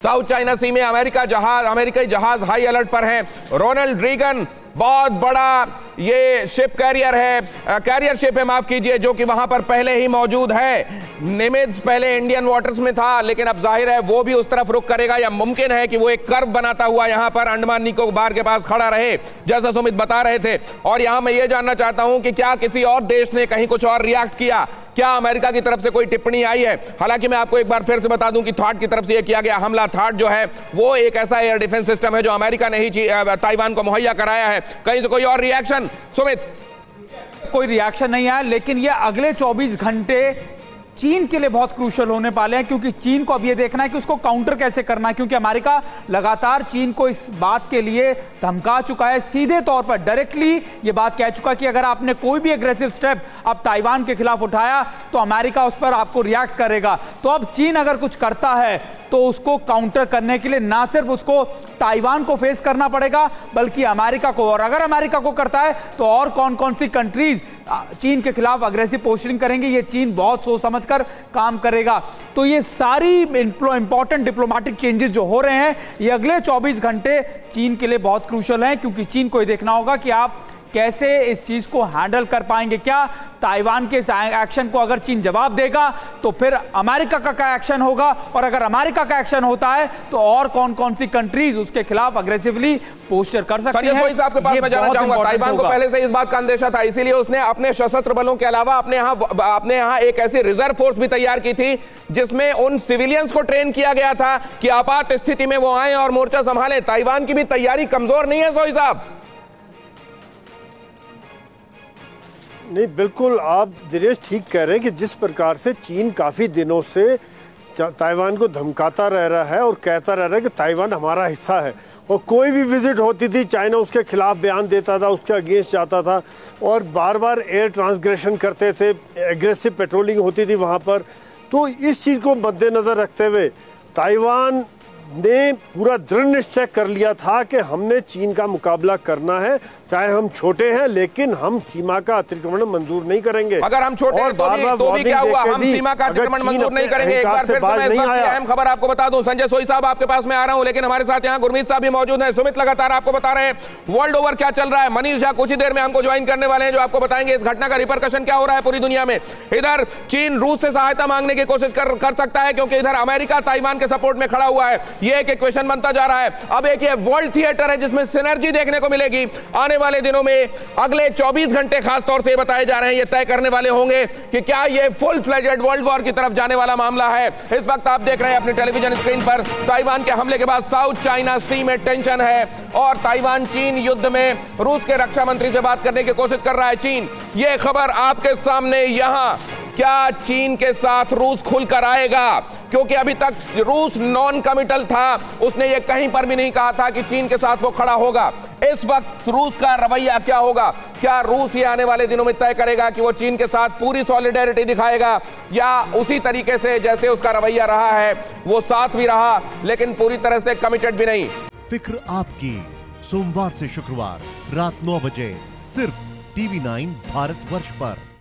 South China सी में अमेरिकी जहाज हाई अलर्ट पर हैं। रोनाल्ड रीगन बहुत बड़ा ये शिप कैरियर शिप है, माफ कीजिए, जो कि वहां पर पहले ही मौजूद है। निमित्ज पहले इंडियन वाटर्स में था, लेकिन अब जाहिर है वो भी उस तरफ रुख करेगा, या मुमकिन है कि वो एक कर्व बनाता हुआ यहां पर अंडमान निकोबार के पास खड़ा रहे, जैसा सुमित बता रहे थे। और यहां मैं ये जानना चाहता हूं कि क्या किसी और देश ने कहीं कुछ और रिएक्ट किया, क्या अमेरिका की तरफ से कोई टिप्पणी आई है? हालांकि मैं आपको एक बार फिर से बता दूं कि थाट की तरफ से यह किया गया हमला, थाट जो है वो एक ऐसा एयर डिफेंस सिस्टम है जो अमेरिका ने ही ताइवान को मुहैया कराया है। कहीं से कोई और रिएक्शन? सुमित, कोई रिएक्शन नहीं आया, लेकिन ये अगले 24 घंटे चीन के लिए बहुत क्रूशल होने वाले हैं, क्योंकि चीन को अब ये देखना है कि उसको काउंटर कैसे करना है, क्योंकि अमेरिका लगातार चीन को इस बात के लिए धमका चुका है, सीधे तौर पर डायरेक्टली ये बात कह चुका कि अगर आपने कोई भी एग्रेसिव स्टेप अब ताइवान के खिलाफ उठाया तो अमेरिका उस पर आपको रिएक्ट करेगा। तो अब चीन अगर कुछ करता है तो उसको काउंटर करने के लिए ना सिर्फ उसको ताइवान को फेस करना पड़ेगा बल्कि अमेरिका को, और अगर अमेरिका को करता है तो और कौन कौन सी कंट्रीज चीन के खिलाफ अग्रेसिव पोस्टरिंग करेंगे, ये चीन बहुत सोच समझकर काम करेगा। तो ये सारी इंपॉर्टेंट डिप्लोमेटिक चेंजेस जो हो रहे हैं ये अगले 24 घंटे चीन के लिए बहुत क्रूशल हैं, क्योंकि चीन को ये देखना होगा कि आप कैसे इस चीज को हैंडल कर पाएंगे। क्या ताइवान के एक्शन को अगर चीन जवाब देगा तो फिर अमेरिका का क्या एक्शन होगा, और अगर अमेरिका का एक्शन होता है तो और कौन कौन सी कंट्रीज उसके खिलाफ अग्रेसिवली पोस्टर कर सकती हैं। आपके पास मैं जानना चाहूंगा, ताइवान को पहले से इस बात का अंदेशा था, इसीलिए उसने अपने सशस्त्र बलों के अलावा अपने यहाँ एक ऐसी रिजर्व फोर्स भी तैयार की थी जिसमें उन सिविलियंस को ट्रेन किया गया था कि आपात स्थिति में वो आए और मोर्चा संभाले। ताइवान की भी तैयारी कमजोर नहीं है सोई साहब? नहीं, बिल्कुल आप दिनेश ठीक कह रहे हैं कि जिस प्रकार से चीन काफ़ी दिनों से ताइवान को धमकाता रह रहा है और कहता रह रहा है कि ताइवान हमारा हिस्सा है, और कोई भी विजिट होती थी चाइना उसके खिलाफ बयान देता था, उसके अगेंस्ट जाता था और बार बार एयर ट्रांसग्रेशन करते थे, एग्रेसिव पेट्रोलिंग होती थी वहाँ पर। तो इस चीज़ को मद्देनज़र रखते हुए ताइवान ने पूरा दृढ़ निश्चय कर लिया था कि हमने चीन का मुकाबला करना है, चाहे हम छोटे हैं लेकिन हम सीमा का अतिक्रमण मंजूर नहीं करेंगे। अगर हम छोटे हैं तो भी क्या हुआ, हम सीमा का अतिक्रमण मंजूर नहीं करेंगे। एक बार फिर मैं अहम खबर आपको बता दूं, संजय सोई साहब आपके पास में आ रहा हूं, लेकिन हमारे साथ यहाँ गुरमीत साहब भी मौजूद हैं। सुमित लगातार आपको बता रहे हैं वर्ल्ड ओवर क्या चल रहा है। मनीष झा कुछ ही देर में हमको ज्वाइन करने वाले हैं, जो आपको बताएंगे इस घटना का रिपरकशन क्या हो रहा है पूरी दुनिया में। इधर चीन रूस से सहायता मांगने की कोशिश कर सकता है, क्योंकि इधर अमेरिका ताइवान के सपोर्ट में खड़ा हुआ है। ये एक इक्वेशन बनता जा रहा है। अब एक ये वर्ल्ड थिएटर है जिसमें सिनर्जी देखने को मिलेगी। आने वाले दिनों में अगले 24 घंटे खास तौर से बताए जा रहे हैं, ये तय करने वाले होंगे कि क्या ये फुल फ्लेजेड वर्ल्ड वॉर की तरफ जाने वाला मामला है। इस वक्त आप देख रहे हैं अपनी टेलीविजन स्क्रीन पर ताइवान के हमले के बाद साउथ चाइना सी में टेंशन है, और ताइवान चीन युद्ध में रूस के रक्षा मंत्री से बात करने की कोशिश कर रहा है चीन। ये खबर आपके सामने यहां, क्या चीन के साथ रूस खुलकर आएगा? क्योंकि अभी तक रूस नॉन कमिटल था, उसने ये कहीं पर भी नहीं कहा था कि चीन के साथ वो खड़ा होगा। इस वक्त रूस का रवैया क्या होगा? क्या रूस ये आने वाले दिनों में तय करेगा कि वो चीन के साथ पूरी सॉलिडेरिटी दिखाएगा, या उसी तरीके से जैसे उसका रवैया रहा है वो साथ भी रहा लेकिन पूरी तरह से कमिटेड भी नहीं? फिक्र आपकी, सोमवार से शुक्रवार रात 9 बजे सिर्फ TV9 भारतवर्ष पर।